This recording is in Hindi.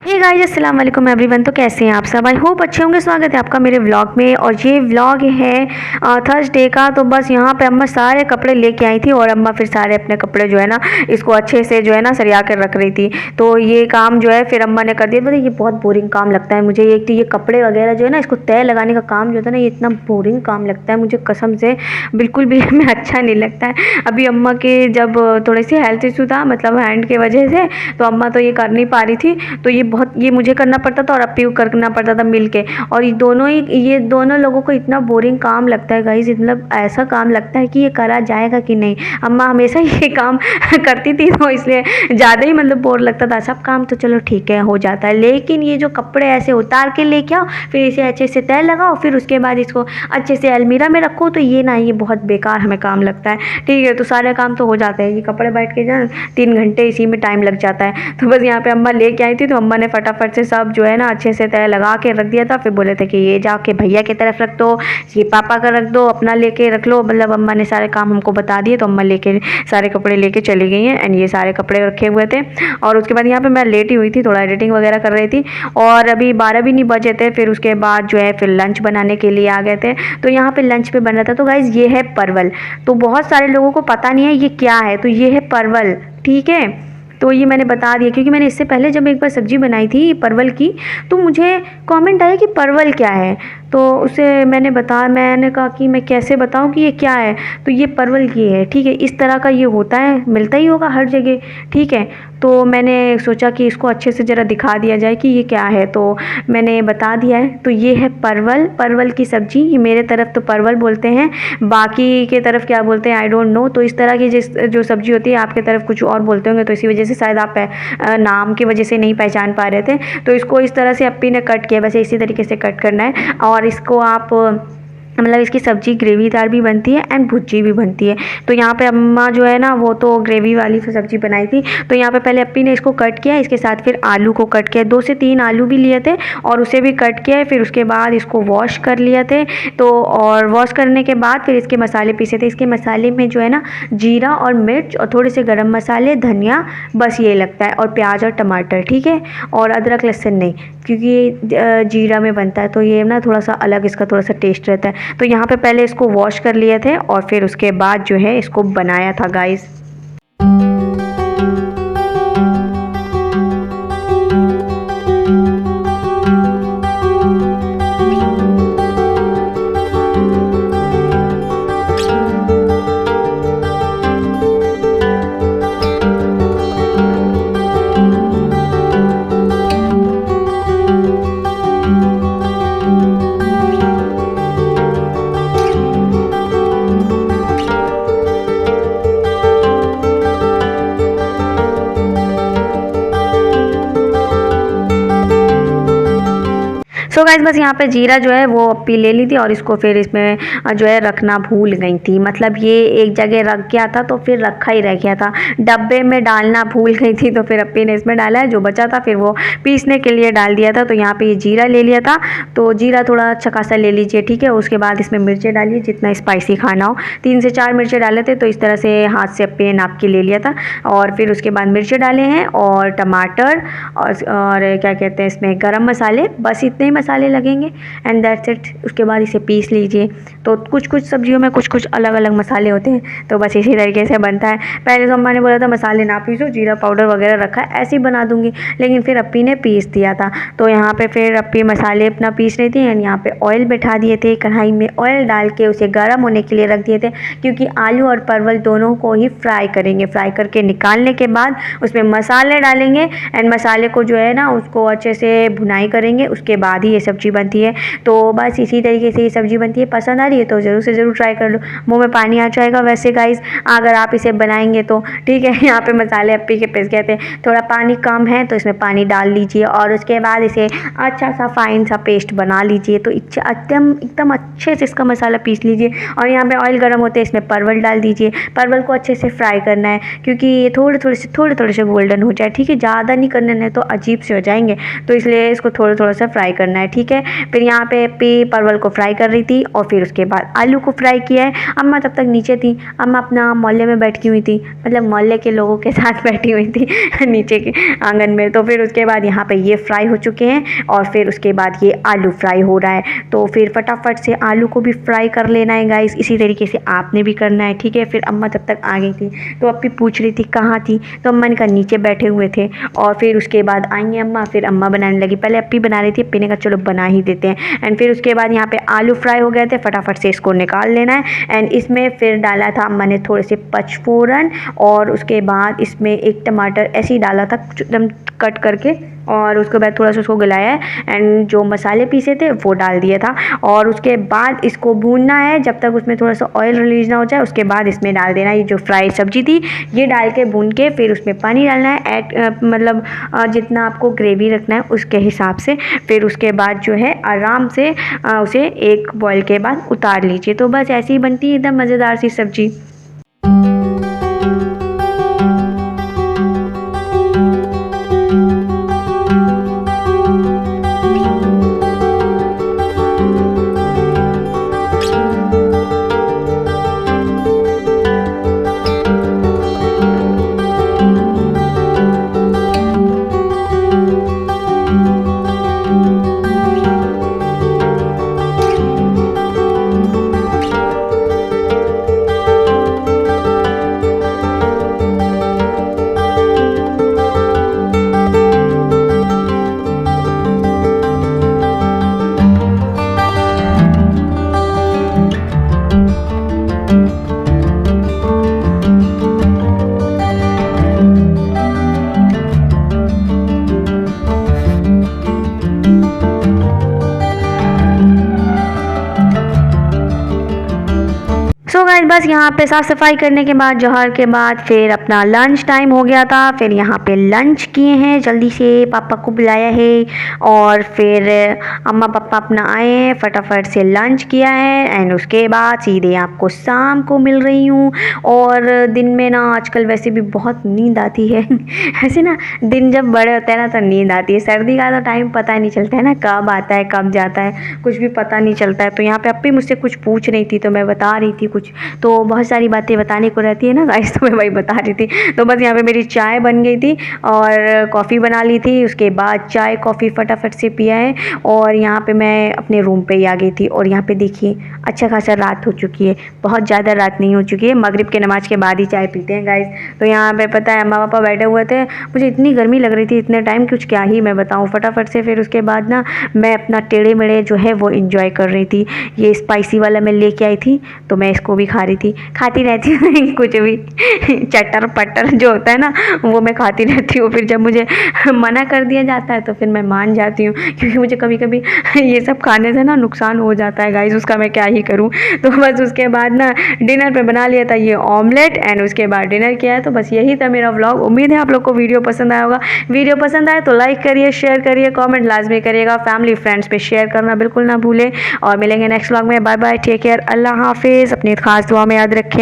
हे गाइस, अस्सलाम वालेकुम एवरीवन। तो कैसे हैं आप सब? आई होप अच्छे होंगे। स्वागत है आपका मेरे व्लॉग में। और ये व्लॉग है थर्सडे का। तो बस यहाँ पे अम्मा सारे कपड़े लेके आई थी और अम्मा फिर सारे अपने कपड़े जो है ना इसको अच्छे से जो है ना सरिया कर रख रही थी। तो ये काम जो है फिर अम्मा ने कर दिया। मतलब ये बहुत बोरिंग काम लगता है मुझे। एक तो ये कपड़े वगैरह जो है ना इसको तय लगाने का काम जो होता है ना, ये इतना बोरिंग काम लगता है मुझे कसम से, बिल्कुल भी हमें अच्छा नहीं लगता है। अभी अम्मा के जब थोड़ी सी हेल्थ इशू था, मतलब हैंड के वजह से, तो अम्मा तो ये कर नहीं पा रही थी। तो ये मुझे करना पड़ता था और अप्पी को करना पड़ता था मिलके। और ये दोनों लोगों को इतना बोरिंग काम लगता है गाइस, मतलब ऐसा काम लगता है कि ये करा जाएगा कि नहीं। अम्मा हमेशा ये काम करती थी तो इसलिए ज़्यादा ही मतलब बोर लगता था। सब काम तो चलो ठीक है हो जाता है, लेकिन ये जो कपड़े ऐसे उतार के लेके आओ, फिर इसे अच्छे से तय लगाओ, फिर उसके बाद इसको अच्छे से अलमीरा में रखो, तो ये बहुत बेकार हमें काम लगता है। ठीक है, तो सारे काम तो हो जाते हैं, ये कपड़े बैठ के जो 3 घंटे इसी में टाइम लग जाता है। तो बस यहाँ पे अम्मा लेके आई थी, तो अम्मा ने फटाफट से सब जो है ना अच्छे से तय लगा के रख दिया था। फिर बोले थे कि ये जाके भैया की तरफ रख दो, ये पापा का रख दो, अपना लेके रख लो। मतलब अम्मा ने सारे काम हमको बता दिए, तो अम्मा लेके सारे कपड़े लेके चली गई हैं। एंड ये सारे कपड़े रखे हुए थे। और उसके बाद यहाँ पे मैं लेटी हुई थी, थोड़ा एडिटिंग वगैरह कर रही थी। और अभी 12 भी नहीं बजे थे। फिर उसके बाद जो है फिर लंच बनाने के लिए आ गए थे। तो यहाँ पे लंच पे बन रहा था। तो गाइज ये है परवल। तो बहुत सारे लोगों को पता नहीं है ये क्या है। तो ये है परवल, ठीक है। तो ये मैंने बता दिया क्योंकि मैंने इससे पहले जब एक बार सब्जी बनाई थी परवल की, तो मुझे कमेंट आया कि परवल क्या है। तो उसे मैंने कहा कि मैं कैसे बताऊं कि ये क्या है। तो ये परवल ये है, ठीक है। इस तरह का ये होता है, मिलता ही होगा हर जगह, ठीक है। तो मैंने सोचा कि इसको अच्छे से ज़रा दिखा दिया जाए कि ये क्या है, तो मैंने बता दिया है। तो ये है परवल की सब्ज़ी। ये मेरे तरफ तो परवल बोलते हैं, बाकी के तरफ क्या बोलते हैं आई डोंट नो। तो इस तरह की जो सब्ज़ी होती है आपके तरफ कुछ और बोलते होंगे, तो इसी वजह से शायद आप नाम की वजह से नहीं पहचान पा रहे थे। तो इसको इस तरह से अप्पी ने कट किया, वैसे इसी तरीके से कट करना है। और इसको आप मतलब इसकी सब्ज़ी ग्रेवीदार भी बनती है एंड भुर्जी भी बनती है। तो यहाँ पे अम्मा जो है ना वो तो ग्रेवी वाली सब्ज़ी बनाई थी। तो यहाँ पे पहले अप्पी ने इसको कट किया, इसके साथ फिर आलू को कट किया, 2 से 3 आलू भी लिए थे और उसे भी कट किया है। फिर उसके बाद इसको वॉश कर लिए थे। तो और वॉश करने के बाद फिर इसके मसाले पीसे थे। इसके मसाले में जो है ना जीरा और मिर्च और थोड़े से गरम मसाले, धनिया, बस ये लगता है, और प्याज और टमाटर, ठीक है। और अदरक लहसुन नहीं, क्योंकि ये जीरा में बनता है, तो ये ना थोड़ा सा अलग इसका थोड़ा सा टेस्ट रहता है। तो यहाँ पे पहले इसको वॉश कर लिए थे और फिर उसके बाद जो है इसको बनाया था गाइस। सो गाइस बस यहाँ पे जीरा जो है वो अप्पी ले ली थी और इसको फिर इसमें जो है रखना भूल गई थी। मतलब ये एक जगह रख गया था तो फिर रखा ही रह गया था, डब्बे में डालना भूल गई थी। तो फिर अप्पी ने इसमें डाला है, जो बचा था फिर वो पीसने के लिए डाल दिया था। तो यहाँ पे ये जीरा ले लिया था, तो जीरा थोड़ा अच्छा खासा ले लीजिए, ठीक है। उसके बाद इसमें मिर्चें डालिए, जितना स्पाइसी खाना हो। 3 से 4 मिर्चें डाले थे, तो इस तरह से हाथ से अप्पी ने नाप के ले लिया था। और फिर उसके बाद मिर्चें डाले हैं और टमाटर और क्या कहते हैं इसमें गरम मसाले, बस इतने ही मसाले लगेंगे एंड दैट्स इट। उसके बाद इसे पीस लीजिए। तो कुछ सब्जियों में कुछ अलग अलग मसाले होते हैं, तो बस इसी तरीके से बनता है। पहले तो अम्मा ने बोला था मसाले ना पीसो, जीरा पाउडर वगैरह रखा है ऐसे ही बना दूंगी, लेकिन फिर अप्पी ने पीस दिया था। तो यहाँ पे फिर अप्पी मसाले अपना पीस रही थी एंड यहाँ पे ऑयल बैठा दिए थे। कढ़ाई में ऑयल डाल के उसे गर्म होने के लिए रख दिए थे, क्योंकि आलू और परवल दोनों को ही फ्राई करेंगे। फ्राई करके निकालने के बाद उसमें मसाले डालेंगे एंड मसाले को जो है ना उसको अच्छे से भुनाई करेंगे, उसके बाद ही ये सब्ज़ी बनती है। तो बस इसी तरीके से ये सब्ज़ी बनती है। पसंद आ रही है तो ज़रूर से ज़रूर ट्राई कर लो, मुंह में पानी आ जाएगा वैसे गाइस अगर आप इसे बनाएंगे तो, ठीक है। यहाँ पे मसाले अप्पी के पिस गए थे, थोड़ा पानी कम है तो इसमें पानी डाल लीजिए और उसके बाद इसे अच्छा सा फाइन सा पेस्ट बना लीजिए। तो एकदम अच्छे से इसका मसाला पीस लीजिए। और यहाँ पे ऑयल गर्म होते हैं, इसमें परवल डाल दीजिए। परवल को अच्छे से फ्राई करना है, क्योंकि ये थोड़े से गोल्डन हो जाए, ठीक है। ज़्यादा नहीं करना है तो अजीब से हो जाएंगे, तो इसलिए इसको थोड़ा सा फ्राई करना है। है, ठीक है। फिर यहाँ पे परवल को फ्राई कर रही थी और फिर उसके बाद आलू को फ्राई किया है। अम्मा तब तक नीचे थी, अम्मा अपना मोहल्ले में बैठी हुई थी, मतलब मोहल्ले के लोगों के साथ बैठी हुई थी नीचे के आंगन में। तो फिर उसके बाद यहाँ पे ये फ्राई हो चुके हैं और फिर उसके बाद ये आलू फ्राई हो रहा है। तो फिर फटाफट से आलू को भी फ्राई कर लेना है गाइस, इसी तरीके से आपने भी करना है, ठीक है। फिर अम्मा तब तक आ गई थी, तो अप्पी पूछ रही थी कहाँ थी, तो अम्मा ने कहा नीचे बैठे हुए थे। और फिर उसके बाद आई अम्मा, फिर अम्मा बनाने लगी। पहले अप्पी बना रही थी, अप्पी ने कहा चलो बना ही देते हैं। एंड फिर उसके बाद यहाँ पे आलू फ्राई हो गए थे, फटाफट से इसको निकाल लेना है। एंड इसमें फिर डाला था अम्मा ने थोड़े से पचफोरन और उसके बाद इसमें एक टमाटर ऐसे ही डाला था एकदम कट करके, और उसके बाद थोड़ा सा उसको गलाया है। एंड जो मसाले पीसे थे वो डाल दिया था और उसके बाद इसको भूनना है जब तक उसमें थोड़ा सा ऑयल रिलीज ना हो जाए। उसके बाद इसमें डाल देना ये जो फ्राई सब्जी थी, ये डाल के भून के फिर उसमें पानी डालना है, मतलब जितना आपको ग्रेवी रखना है उसके हिसाब से। फिर उसके बाद जो है आराम से उसे एक बॉईल के बाद उतार लीजिए। तो बस ऐसी ही बनती है एकदम मज़ेदार सी सब्जी। सो गाइस बस यहाँ पे साफ़ सफाई करने के बाद जोहर के बाद फिर अपना लंच टाइम हो गया था। फिर यहाँ पे लंच किए हैं जल्दी से, पापा को बुलाया है और फिर अम्मा पापा अपना आए हैं, फटाफट से लंच किया है। एंड उसके बाद सीधे आपको शाम को मिल रही हूँ। और दिन में ना आजकल वैसे भी बहुत नींद आती है ऐसे ना दिन जब बड़े होते हैं ना तो नींद आती है, सर्दी का तो टाइम पता नहीं चलता है ना, कब आता है कब जाता है कुछ भी पता नहीं चलता है। तो यहाँ पे अप्पी मुझसे कुछ पूछ रही थी तो मैं बता रही थी कुछ, तो बहुत सारी बातें बताने को रहती है ना गाइस, तो मैं वही बता रही थी। तो बस यहाँ पे मेरी चाय बन गई थी और कॉफ़ी बना ली थी। उसके बाद चाय कॉफ़ी फटाफट से पिया है और यहाँ पे मैं अपने रूम पे ही आ गई थी। और यहाँ पे देखिए अच्छा खासा रात हो चुकी है, बहुत ज़्यादा रात नहीं हो चुकी है, मगरिब के नमाज़ के बाद ही चाय पीते हैं गाइस। तो यहाँ पे पता है अम्मा पापा बैठे हुए थे, मुझे इतनी गर्मी लग रही थी इतने टाइम, कुछ क्या ही मैं बताऊँ। फटाफट से फिर उसके बाद ना मैं अपना टेढ़े मेढ़े जो है वो इंजॉय कर रही थी। ये स्पाइसी वाला मैं लेके आई थी तो मैं इसको भी खा रही थी, खाती रहती हूँ कुछ भी चटर पटर जो होता है ना वो मैं खाती रहती हूँ। फिर जब मुझे मना कर दिया जाता है तो फिर मैं मान जाती हूँ, क्योंकि मुझे कभी कभी ये सब खाने से ना नुकसान हो जाता है गाइस, उसका मैं क्या ही करूँ। तो बस उसके बाद ना डिनर पे बना लिया था ये ऑमलेट एंड उसके बाद डिनर किया है। तो बस यही था मेरा व्लॉग। उम्मीद है आप लोग को वीडियो पसंद आया होगा। वीडियो पसंद आए तो लाइक करिए, शेयर करिए, कमेंट लाजमी करिएगा, फैमिली फ्रेंड्स पे शेयर करना बिल्कुल ना भूलें। और मिलेंगे नेक्स्ट व्लॉग में। बाय बाय, टेक केयर, अल्लाह हाफिज़, अपनी खास दुआ में याद रखें।